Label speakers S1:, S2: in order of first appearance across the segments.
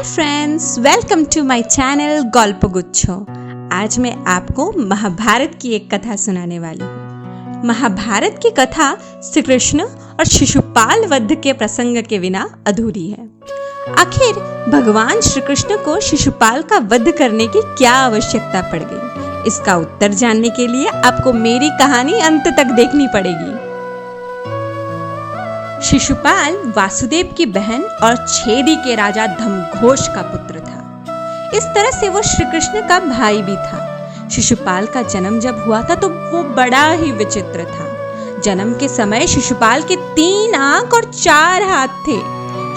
S1: Friends, welcome to my channel Galpaguchchha. आज मैं आपको महाभारत की एक कथा सुनाने वाली हूँ। महाभारत की कथा श्री कृष्ण और शिशुपाल वध के प्रसंग के बिना अधूरी है। आखिर भगवान श्री कृष्ण को शिशुपाल का वध करने की क्या आवश्यकता पड़ गई? इसका उत्तर जानने के लिए आपको मेरी कहानी अंत तक देखनी पड़ेगी। शिशुपाल वासुदेव की बहन और छेदी के राजा धमघोष का पुत्र था। इस तरह से वो श्री कृष्ण का भाई भी था। शिशुपाल का जन्म जब हुआ था तो वो बड़ा ही विचित्र था। जन्म के समय शिशुपाल के 3 आंख और 4 हाथ थे।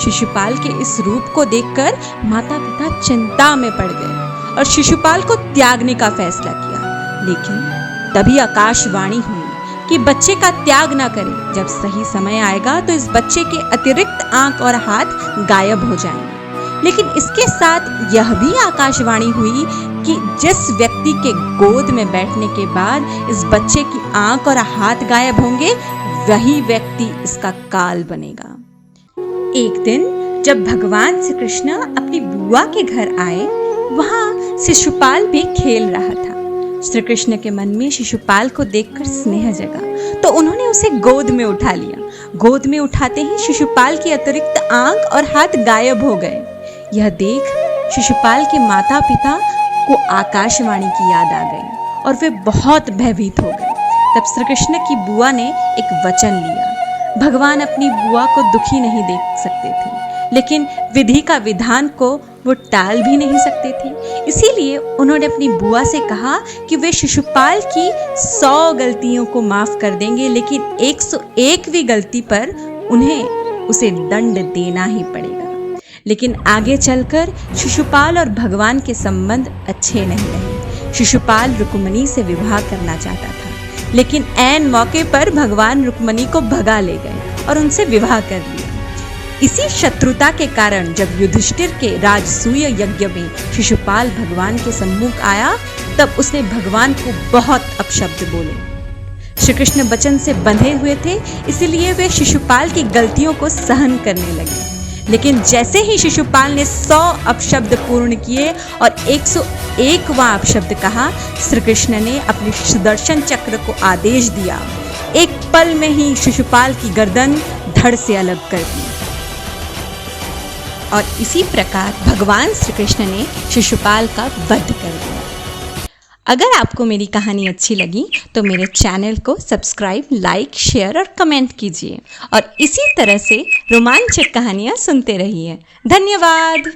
S1: शिशुपाल के इस रूप को देखकर माता पिता चिंता में पड़ गए और शिशुपाल को त्यागने का फैसला किया। लेकिन तभी आकाशवाणी हुई कि बच्चे का त्याग ना करें। जब सही समय आएगा तो इस बच्चे के अतिरिक्त आंख और हाथ गायब हो जाएंगे। लेकिन इसके साथ यह भी आकाशवाणी हुई कि जिस व्यक्ति के गोद में बैठने के बाद इस बच्चे की आंख और हाथ गायब होंगे, वही व्यक्ति इसका काल बनेगा। एक दिन जब भगवान श्री कृष्ण अपनी बुआ के घर आए, वहां शिशुपाल भी खेल रहा था। श्री कृष्ण के मन में शिशुपाल को देखकर स्नेह जगा तो उन्होंने उसे गोद में उठा लिया। गोद में उठाते ही शिशुपाल की अतिरिक्त आंख और हाथ गायब हो गए। यह देख शिशुपाल के माता पिता को आकाशवाणी की याद आ गई और वे बहुत भयभीत हो गए। तब श्री कृष्ण की बुआ ने एक वचन लिया। भगवान अपनी बुआ को दुखी नहीं देख सकते थे, लेकिन विधि का विधान को वो टाल भी नहीं सकते थे। इसीलिए उन्होंने अपनी बुआ से कहा कि वे शिशुपाल की 100 गलतियों को माफ कर देंगे, लेकिन 101वीं गलती पर उन्हें उसे दंड देना ही पड़ेगा। लेकिन आगे चलकर शिशुपाल और भगवान के संबंध अच्छे नहीं रहे। शिशुपाल रुक्मिणी से विवाह करना चाहता था, लेकिन ऐन मौके पर भगवान रुक्मिणी को भगा ले गए और उनसे विवाह कर लिया। इसी शत्रुता के कारण जब युधिष्ठिर के राजसूय यज्ञ में शिशुपाल भगवान के सम्मुख आया, तब उसने भगवान को बहुत अपशब्द बोले। श्री कृष्ण वचन से बंधे हुए थे, इसलिए वे शिशुपाल की गलतियों को सहन करने लगे। लेकिन जैसे ही शिशुपाल ने 100 अपशब्द पूर्ण किए और 101वां अपशब्द कहा, श्री कृष्ण ने अपने सुदर्शन चक्र को आदेश दिया। एक पल में ही शिशुपाल की गर्दन धड़ से अलग कर दी और इसी प्रकार भगवान श्री कृष्ण ने शिशुपाल का वध कर दिया। अगर आपको मेरी कहानी अच्छी लगी तो मेरे चैनल को सब्सक्राइब, लाइक, शेयर और कमेंट कीजिए और इसी तरह से रोमांचक कहानियाँ सुनते रहिए। धन्यवाद।